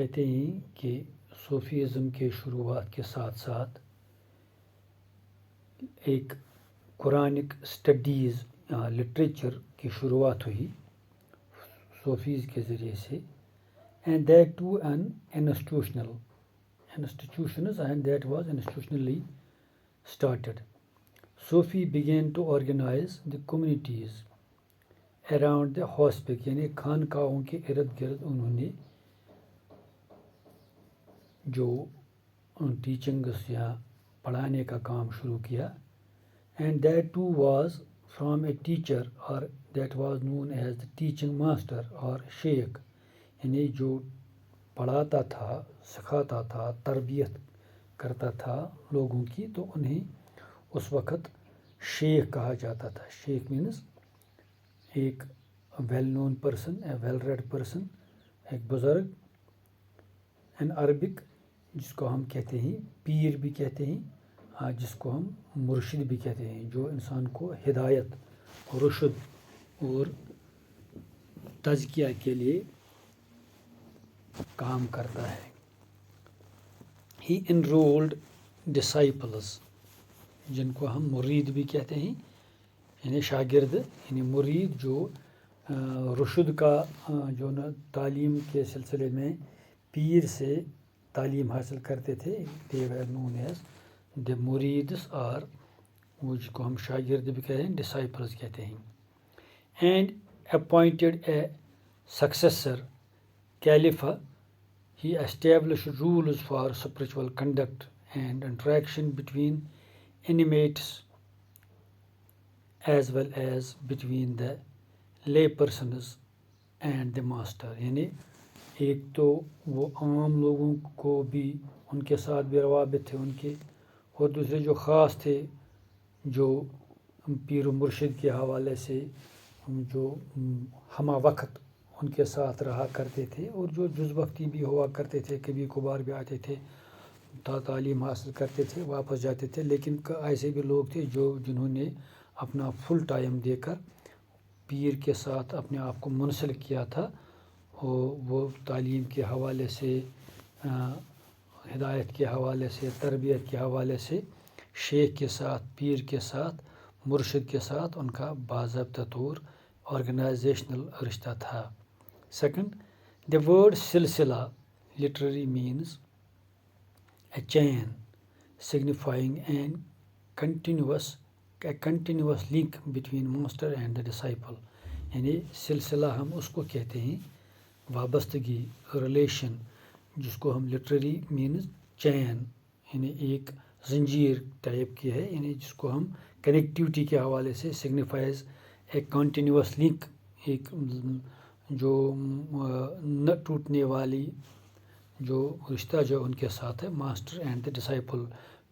کہتے ہیں کہ صوفیزم کے شروعات کے ساتھ ساتھ ایک قرآنک اسٹڈیز لٹریچر کی شروعات ہوئی صوفیز کے ذریعے سے and that too an institutions and that was institutionally started. Sufi began to organize the communities around the hospice یعنی خانقاہوں کے ارد گرد انہوں نے جو ٹیچنگس یا پڑھانے کا کام شروع کیا and that too was from a teacher or that was known as the teaching master or sheikh یعنی جو پڑھاتا تھا سکھاتا تھا تربیت کرتا تھا لوگوں کی تو انہیں اس وقت شیخ کہا جاتا تھا. شیخ مینس ایک well known person a well read person ایک بزرگ ان عربک جس کو ہم کہتے ہیں پیر بھی کہتے ہیں جس کو ہم مرشد بھی کہتے ہیں جو انسان کو ہدایت رشد اور تزکیہ کے لیے کام کرتا ہے. He enrolled disciples جن کو ہم مرید بھی کہتے ہیں یعنی شاگرد یعنی مرید جو رشد کا جو تعلیم کے سلسلے میں پیر سے تعلیم حاصل کرتے تھے they were known as the murids اور وہ جس کو ہم شاگرد بھی کہتے ہیں disciples کہتے ہیں. And appointed a successor caliph. He established rules for spiritual conduct and interaction between inmates as well as between the lay persons and the master. یعنی ایک تو وہ عام لوگوں کو بھی ان کے ساتھ بھی روابط تھے ان کے اور دوسرے جو خاص تھے جو پیر و مرشد کے حوالے سے جو ہمہ وقت ان کے ساتھ رہا کرتے تھے اور جو جز وقتی بھی ہوا کرتے تھے کبھی کبھار بھی آتے تھے تعلیم حاصل کرتے تھے واپس جاتے تھے لیکن ایسے بھی لوگ تھے جنہوں نے اپنا فل ٹائم دے کر پیر کے ساتھ اپنے آپ کو منسلک کیا تھا وہ تعلیم کے حوالے سے ہدایت کے حوالے سے تربیت کے حوالے سے شیخ کے ساتھ پیر کے ساتھ مرشد کے ساتھ ان کا باضابطہ طور آرگنائزیشنل رشتہ تھا. Second, the word silsila literally means a chain signifying a continuous link between master and the disciple. یعنی سلسلہ ہم اس کو کہتے ہیں وابستگی ریلیشن جس کو ہم لٹرلی مینز چین یعنی ایک زنجیر ٹائپ کی ہے یعنی جس کو ہم کنیکٹیوٹی کے حوالے سے سگنیفائز اے کنٹینیوس لنک ایک جو نہ ٹوٹنے والی جو رشتہ جو ان کے ساتھ ہے ماسٹر اینڈ دا ڈسائپل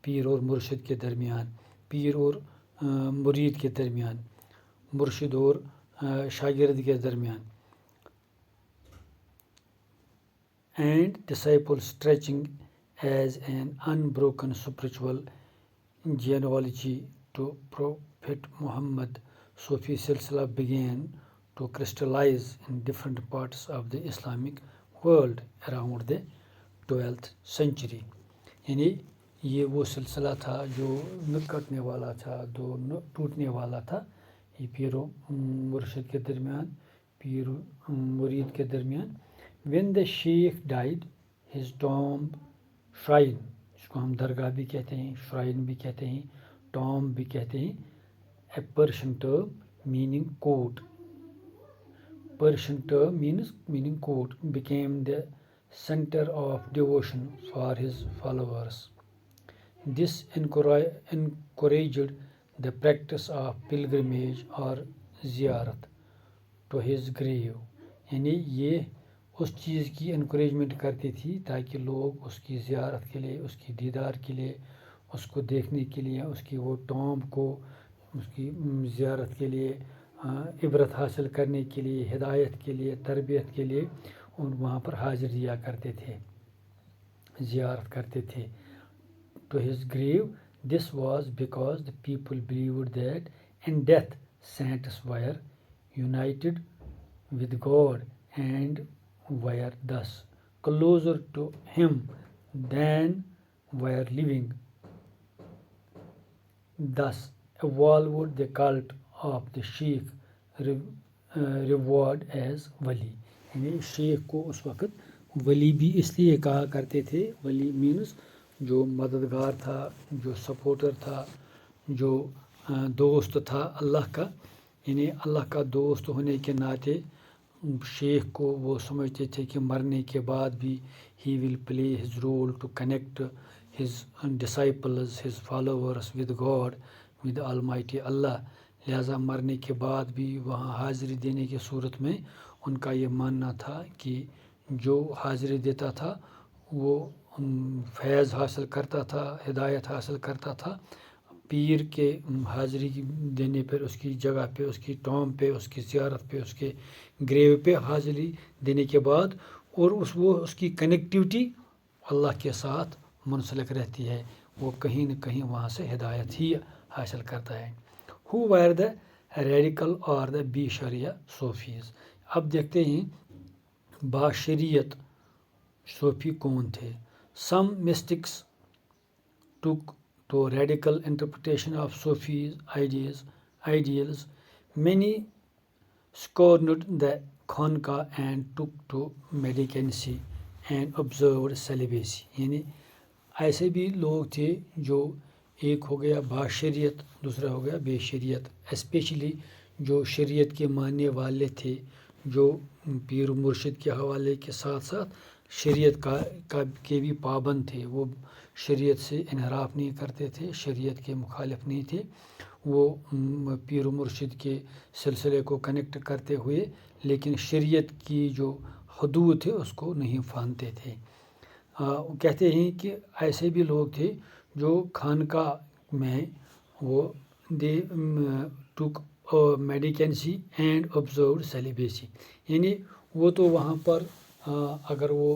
پیر اور مرشد کے درمیان پیر اور مرید کے درمیان مرشد اور شاگرد کے درمیان and disciple stretching as an unbroken spiritual genealogy to prophet Muhammad. صوفی سلسلہ began to crystallize in different parts of the Islamic world around the 12th century. یعنی یہ وہ سلسلہ تھا جو نہ کٹنے والا تھا جو نہ ٹوٹنے والا تھا یہ پیر و مرشد کے درمیان پیر و مرید کے درمیان. When the sheikh died his tomb shrine جس کو ہم درگاہ بھی کہتے ہیں shrine بھی کہتے ہیں tomb بھی کہتے ہیں a Persian term meaning court. Persian term meaning court became the center of devotion for his followers. This encouraged the practice of pilgrimage or ziyarat to his grave. یعنی یہ اس چیز کی انکریجمنٹ کرتی تھی تاکہ لوگ اس کی زیارت کے لیے اس کی دیدار کے لیے اس کو دیکھنے کے لیے اس کی وہ ٹامب کو اس کی زیارت کے لیے عبرت حاصل کرنے کے لیے ہدایت کے لیے تربیت کے لیے اور وہاں پر حاضر دیا کرتے تھے زیارت کرتے تھے. To his grave, this was because the people believed that in death saints were united with God and were thus closer to him than were living. Thus evolved the cult of the sheikh, revered as wali. یعنی شیخ کو اس وقت ولی بھی اس لیے کہا کرتے تھے. ولی مینس جو مددگار تھا, جو سپورٹر تھا, جو دوست تھا اللہ کا. یعنی اللہ کا دوست ہونے کے ناطے شیخ کو وہ سمجھتے تھے کہ مرنے کے بعد بھی he will play his role to connect his disciples, his followers with god, with almighty Allah. لہٰذا مرنے کے بعد بھی وہاں حاضری دینے کی صورت میں ان کا یہ ماننا تھا کہ جو حاضری دیتا تھا وہ فیض حاصل کرتا تھا, ہدایت حاصل کرتا تھا. پیر کے حاضری دینے پر, اس کی جگہ پہ, اس کی ٹام پہ, اس کی زیارت پہ, اس کے گریو پہ حاضری دینے کے بعد اور اس کی کنیکٹیوٹی اللہ کے ساتھ منسلک رہتی ہے, وہ کہیں نہ کہیں وہاں سے ہدایت ہی حاصل کرتا ہے. Who were the radical or the بے صوفیز؟ اب دیکھتے ہیں باشریت صوفی کون تھے. Some mystics took to radical interpretation of Sufi's ideals. Many scorned the Khanqa and took to mendicancy and observed celibacy. یعنی ایسے بھی لوگ تھے جو ایک ہو گیا باشریت, دوسرا ہو گیا بے شریعت. اسپیشلی جو شریعت کے ماننے والے تھے, جو پیر و مرشد کے حوالے کے ساتھ ساتھ شریعت کے بھی پابند تھے. وہ شریعت سے انحراف نہیں کرتے تھے, شریعت کے مخالف نہیں تھے. وہ پیر و مرشد کے سلسلے کو کنیکٹ کرتے ہوئے لیکن شریعت کی جو حدود تھے اس کو نہیں پھاندتے تھے. کہتے ہیں کہ ایسے بھی لوگ تھے جو خانقاہ میں وہ دے ٹک میڈیکنسی اینڈ آبزروڈ سیلیبیسی. یعنی وہ تو وہاں پر اگر وہ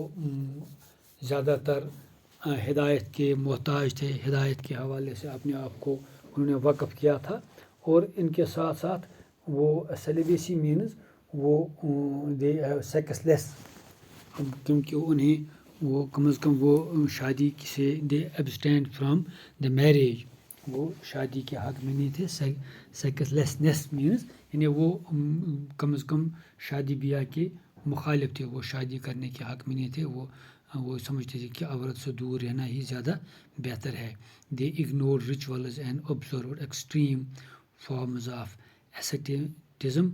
زیادہ تر ہدایت کے محتاج تھے, ہدایت کے حوالے سے اپنے آپ کو انہوں نے وقف کیا تھا, اور ان کے ساتھ ساتھ وہ سیلیبیسی مینز وہ دے سیکس لیس, کیونکہ انہیں وہ کم از کم وہ شادی سے دے ایبسٹینڈ فرام دا میریج, وہ شادی کے حق میں نہیں تھے. سیکس لیسنس مینز یعنی وہ کم از کم شادی بیاہ کے مخالف تھے, وہ شادی کرنے کے حق میں نہیں تھے. وہ سمجھتے تھے کہ عورت سے دور رہنا ہی زیادہ بہتر ہے. They ignore rituals and observed extreme forms of asceticism.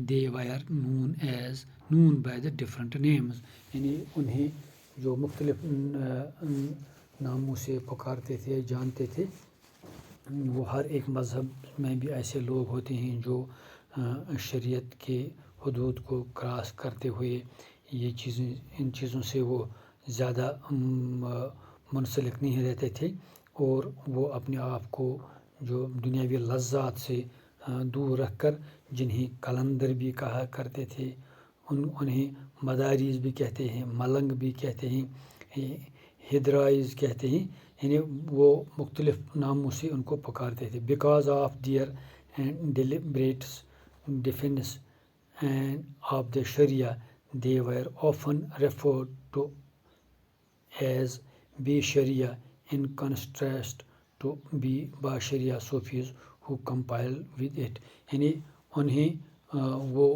They were known by the different names. یعنی انہیں جو مختلف ناموں سے پکارتے تھے, جانتے تھے. وہ ہر ایک مذہب میں بھی ایسے لوگ ہوتے ہیں جو شریعت کے حدود کو کراس کرتے ہوئے یہ چیزیں, ان چیزوں سے وہ زیادہ منسلک نہیں رہتے تھے, اور وہ اپنے آپ کو جو دنیاوی لذات سے دور رکھ کر, جنہیں کلندر بھی کہا کرتے تھے, انہیں مداریز بھی کہتے ہیں, ملنگ بھی کہتے ہیں, ہدرائز کہتے ہیں. یعنی وہ مختلف ناموں سے ان کو پکارتے تھے. Because of their deliberate defiance of the شریعہ they were often referred to as بے شریعہ ان کنٹراسٹ ٹو بی باشریہ Sufis who complied with it. یعنی انہیں وہ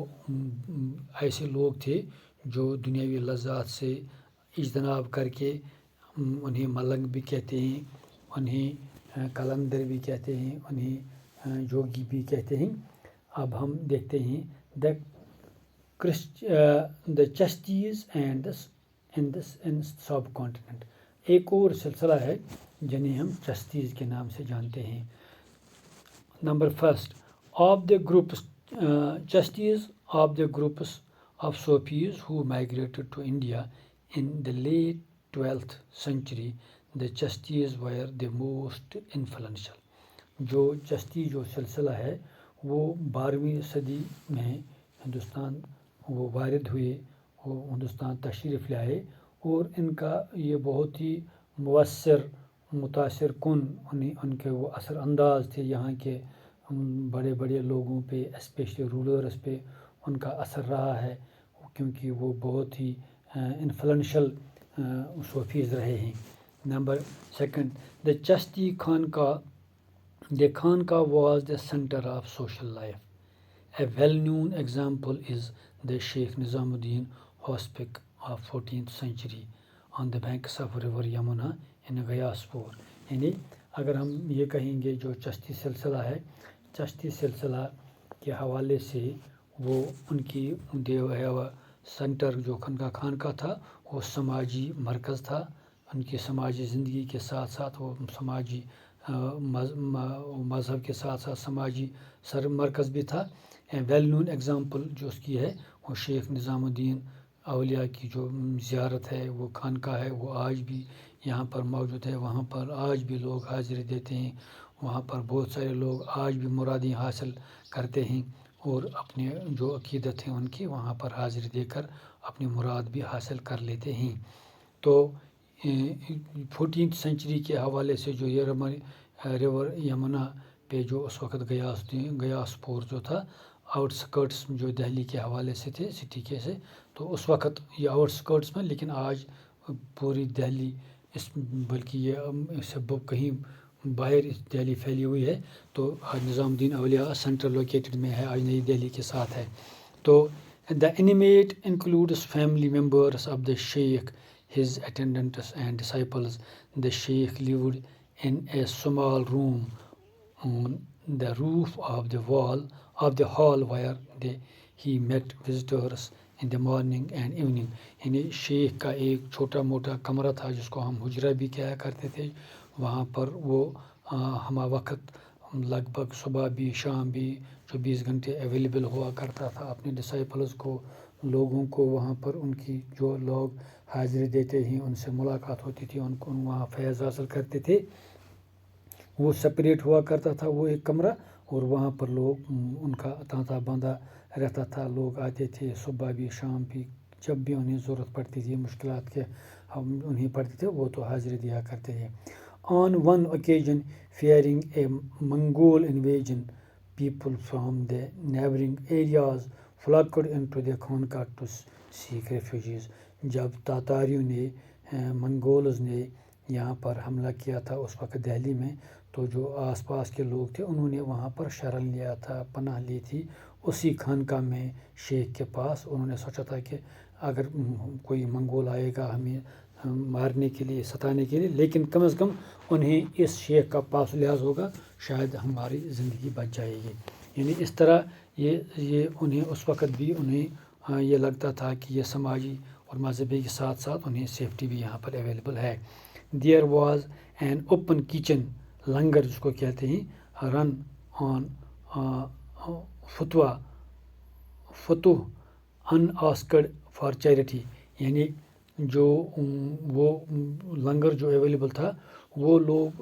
ایسے لوگ تھے جو دنیاوی لذات سے اجتناب کر کے, انہیں ملنگ بھی کہتے ہیں, انہیں کلندر بھی کہتے ہیں, انہیں جوگی بھی کہتے ہیں. اب ہم دیکھتے ہیں دا چشتیز اینڈ ان سب کانٹیننٹ. ایک اور سلسلہ ہے جنہیں ہم چشتیز کے نام سے جانتے ہیں. Number first of the groups Chishtis of the groups of Sufis who migrated to India in the late 12th century. The Chastis were the most influential. جو چشتی جو سلسلہ ہے وہ 12ویں صدی میں ہندوستان وہ وارد ہوئے, وہ ہندوستان تشریف لائے, اور ان کا یہ بہت ہی مؤثر متاثر کن ان کے وہ اثر انداز تھے یہاں کے بڑے بڑے لوگوں پہ, اسپیشلی رولرز پہ ان کا اثر رہا ہے, کیونکہ وہ بہت ہی انفلوئنشل صوفیز رہے ہیں. نمبر سیکنڈ, دا چشتی خانقاہ. The Khanqah was the center of social life. A well-known example is the Sheikh Nizamuddin Hospice of 14th century on the banks of river Yamuna in Ghayaspur. یعنی اگر ہم یہ کہیں گے جو چشتی سلسلہ ہے, چشتی سلسلہ کے حوالے سے وہ ان کی سینٹر جو خانقاہ تھا وہ سماجی مرکز تھا. ان کی سماجی زندگی کے ساتھ ساتھ وہ سماجی مذہب کے ساتھ ساتھ سماجی مرکز بھی تھا. ویل نون ایگزامپل جو اس کی ہے وہ شیخ نظام الدین اولیاء کی جو زیارت ہے, وہ خانقاہ ہے, وہ آج بھی یہاں پر موجود ہے. وہاں پر آج بھی لوگ حاضری دیتے ہیں. وہاں پر بہت سارے لوگ آج بھی مرادیں حاصل کرتے ہیں اور اپنے جو عقیدت ہیں ان کی وہاں پر حاضری دے کر اپنی مراد بھی حاصل کر لیتے ہیں. تو 14th سینچری کے حوالے سے جو یہ ریور یمنا پہ جو اس وقت گیاسپور جو تھا, آؤٹ سکرٹس جو دہلی کے حوالے سے تھے, سٹی کے سے, تو اس وقت یہ آؤٹ سکرٹس میں, لیکن آج پوری دہلی بلکہ یہ اس سے کہیں باہر دہلی پھیلی ہوئی ہے. تو نظام الدین اولیاء سینٹر لوکیٹڈ میں ہے, آج نئی دہلی کے ساتھ ہے. تو the inmate includes family members of the شیخ, his attendants and disciples. The sheikh lived in a small room on the roof of the hall where he met visitors in the morning and evening. یعنی شیخ کا ایک چھوٹا موٹا کمرہ تھا جس کو ہم حجرہ بھی کہا کرتے تھے. وہاں پر وہ ہمہ وقت لگ بھگ صبح بھی شام بھی 24 گھنٹے اویلیبل ہوا کرتا تھا اپنے ڈسائپلز کو, لوگوں کو. وہاں پر ان کی جو لوگ حاضری دیتے ہیں ان سے ملاقات ہوتی تھی, ان کو وہاں فیض حاصل کرتے تھے. وہ سپریٹ ہوا کرتا تھا وہ ایک کمرہ, اور وہاں پر لوگ ان کا تانتا باندھا رہتا تھا. لوگ آتے تھے صبح بھی شام بھی, جب بھی انہیں ضرورت پڑتی تھی, مشکلات کے ہم انہیں پڑتے تھے وہ تو حاضری دیا کرتے تھے. On one occasion, fearing a Mongol invasion, people from the neighboring areas flocked into the Khanqah to seek refugees. جب تاتاریوں نے منگولز نے یہاں پر حملہ کیا تھا اس وقت دہلی میں, تو جو آس پاس کے لوگ تھے انہوں نے وہاں پر شرن لیا تھا, پناہ لی تھی اسی خانقاہ میں شیخ کے پاس. انہوں نے سوچا تھا کہ اگر کوئی منگول آئے گا ہمیں مارنے کے لیے, ستانے کے لیے, لیکن کم از کم انہیں اس شیخ کا پاس لحاظ ہوگا, شاید ہماری زندگی بچ جائے گی. یعنی اس طرح یہ انہیں اس وقت بھی انہیں یہ لگتا تھا کہ یہ سماجی اور مذہبی کے ساتھ ساتھ انہیں سیفٹی بھی یہاں پر اویلیبل ہے. Their was an open kitchen, لنگر جس کو کہتے ہیں, رن آن فتوح ان آسکڈ فار چیریٹی. یعنی جو وہ لنگر جو اویلیبل تھا وہ لوگ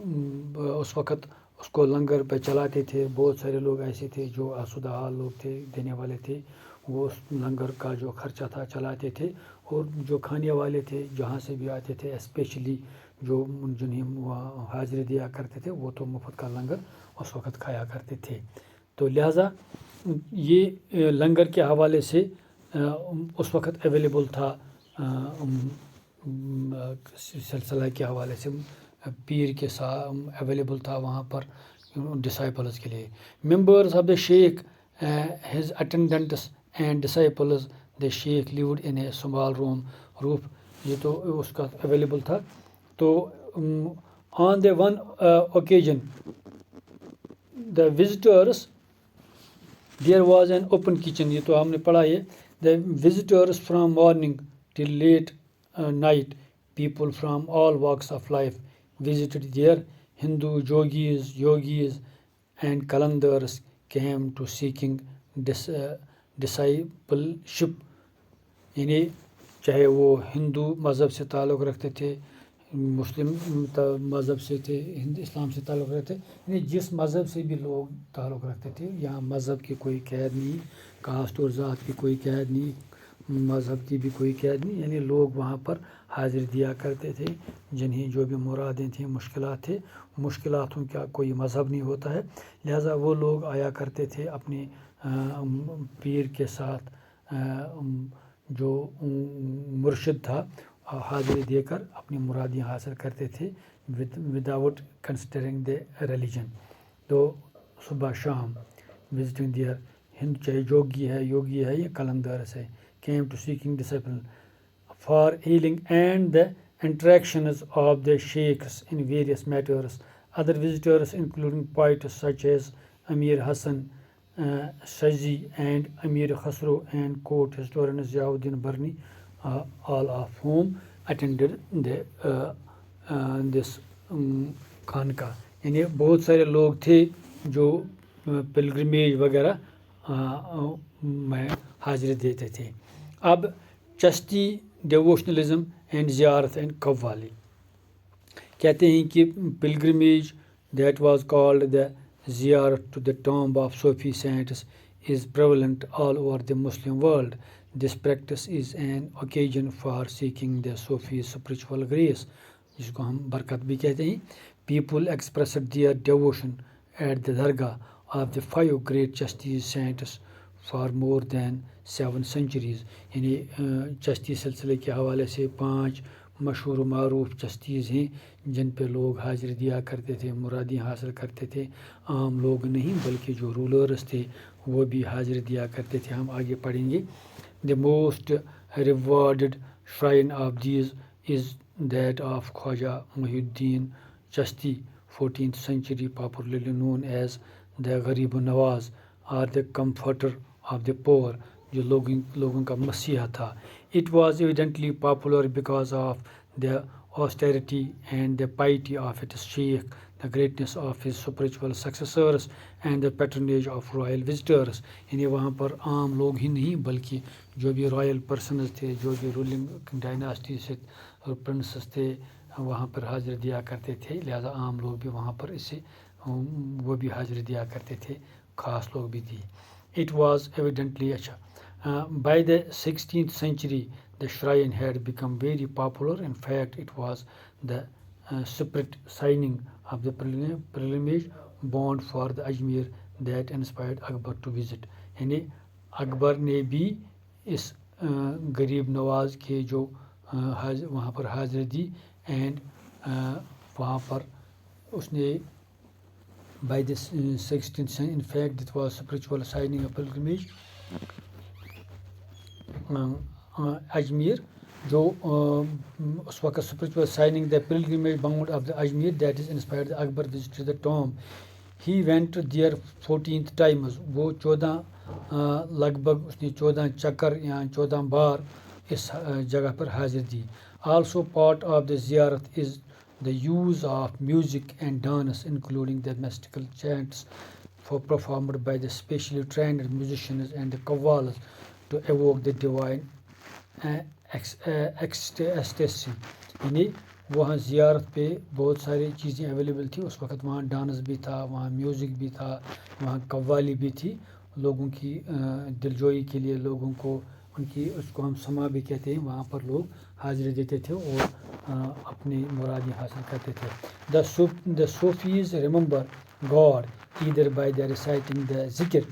اس وقت اس کو لنگر پہ چلاتے تھے. بہت سارے لوگ ایسے تھے جو آسودہ حال لوگ تھے, دینے والے تھے, وہ اس لنگر کا جو خرچہ تھا چلاتے تھے. اور جو کھانے والے تھے جہاں سے بھی آتے تھے, اسپیشلی جو جنہیں حاضری دیا کرتے تھے, وہ تو مفت کا لنگر اس وقت کھایا کرتے تھے. تو لہٰذا یہ لنگر کے حوالے سے اس وقت اویلیبل تھا, سلسلہ کے حوالے سے پیر کے ساتھ اویلیبل تھا وہاں پر ڈسائپلز کے لیے. Members of the Sheikh, his attendants and disciples. The Sheikh lived in a small روف, یہ تو اس کا اویلیبل تھا. تو on the one occasion the visitors, there was an open kitchen, یہ تو ہم نے پڑھا ہے. The visitors from morning till late night, people from all walks of life visited there. Hindu yogis and Qalandars came to seeking discipleship. یعنی چاہے وہ ہندو مذہب سے تعلق رکھتے تھے, مسلم مذہب سے تھے, اسلام سے تعلق رکھتے تھے, یعنی جس مذہب سے بھی لوگ تعلق رکھتے تھے. یہاں مذہب کی کوئی قید نہیں, کاسٹ اور ذات کی کوئی قید نہیں, مذہب کی بھی کوئی قید نہیں. یعنی لوگ وہاں پر حاضر دیا کرتے تھے جنہیں جو بھی مرادیں تھیں, مشکلات تھے. مشکلاتوں کا کوئی مذہب نہیں ہوتا ہے, لہٰذا وہ لوگ آیا کرتے تھے اپنے پیر کے ساتھ. جو مرشد تھا حاضری دے کر اپنی مرادیں حاصل کرتے تھے وداؤٹ کنسیڈرنگ دا ریلیجن. تو صبح شام وزٹنگ دیئر ہند چاہے یوگی ہے یا کلندرس ہے came to seeking disciple for healing and the interactions of the sheikhs in various matters. Other visitors including poets such as Amir Hassan Shazi and Amir Khusro and court historian Ziauddin Barni, all of whom attended this خانقاہ. یعنی بہت سارے لوگ تھے جو pilgrimage وغیرہ میں حاضری دیتے تھے. اب چشتی ڈیووشنلزم اینڈ زیارت اینڈ قوالی کہتے ہیں کہ pilgrimage that was called the زیارت to the tomb of Sufi saints is prevalent all over the Muslim world. This practice is an occasion for seeking the Sufi spiritual grace, جس کو ہم برکت بھی کہتے ہیں. People expressed their devotion at the dargah of the 5 great Chashti saints for more than 7 centuries. یعنی چشتی سلسلے کے حوالے سے 5 مشہور و معروف چشتیز ہیں جن پہ لوگ حاضری دیا کرتے تھے، مرادیں حاصل کرتے تھے. عام لوگ نہیں بلکہ جو رولرز تھے وہ بھی حاضری دیا کرتے تھے. ہم آگے پڑھیں گے. The most rewarded shrine of these is that of Khwaja Muhyiddin Chashti, 14th century, popularly known as the Gharib Nawaz or the comforter of the poor, جو لوگوں کا مسیحا تھا. It was evidently popular because of the austerity and the piety of its sheikh, the greatness of his spiritual successors and the patronage of royal visitors. یعنی وہاں پر عام لوگ ہی نہیں بلکہ جو بھی رائل پرسنز تھے، جو بھی رولنگ ڈائناسٹی سے پرنسز تھے وہاں پر حاضری دیا کرتے تھے. لہذا عام لوگ بھی وہاں پر اسے وہ بھی حاضری دیا کرتے تھے، خاص لوگ بھی تھے. It was evidently by the 16th century the shrine had become very popular. In fact, it was the spirit signing of the pilgrimage bond for the Ajmer that inspired Akbar to visit. یعنی اکبر نے بھی اس غریب نواز کے جو وہاں پر حاضری the end وہاں پر اس نے by the 16th century, in fact it was spiritual signing of pilgrimage Ajmer جو اس وقت spiritual signing the pilgrimage bound of the Ajmer that is inspired the Akbar visit to the tomb. He went there 14 times. وہ 14 لگ بھگ اس نے 14 چکر یا 14 بار اس جگہ پر حاضر دی. Also part of the ziyarat is the use of music and dance including the mystical chants performed by the specially trained musicians and the qawwals to evoke the divine ecstasy. یعنی وہاں زیارت پہ بہت ساری چیزیں اویلیبل تھی اس وقت. وہاں ڈانس بھی تھا، وہاں میوزک بھی تھا، وہاں قوالی بھی تھی. لوگوں کی دلجوئی کے لیے لوگوں کو ان کی اس کو ہم سما بھی کہتے ہیں، وہاں پر لوگ حاضری دیتے تھے اور اپنی مرادیں حاصل کرتے تھے. The Sufis remember God either by the reciting the zikr,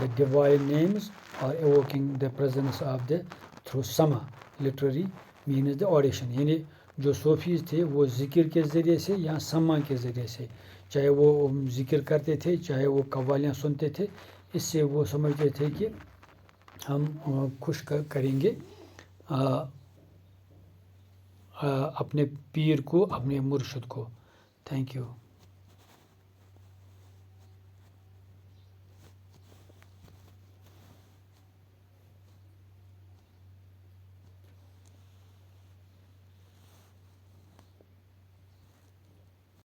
the divine names, or evoking the presence of the through sama, literally means the audition. یعنی جو صوفیز تھے وہ ذکر کے ذریعے سے یا سما کے ذریعے سے، چاہے وہ ذکر کرتے تھے چاہے وہ قوالیاں سنتے تھے، اس سے وہ سمجھتے تھے کہ ہم خوش کریں گے اپنے پیر کو، اپنے مرشد کو. Thank you.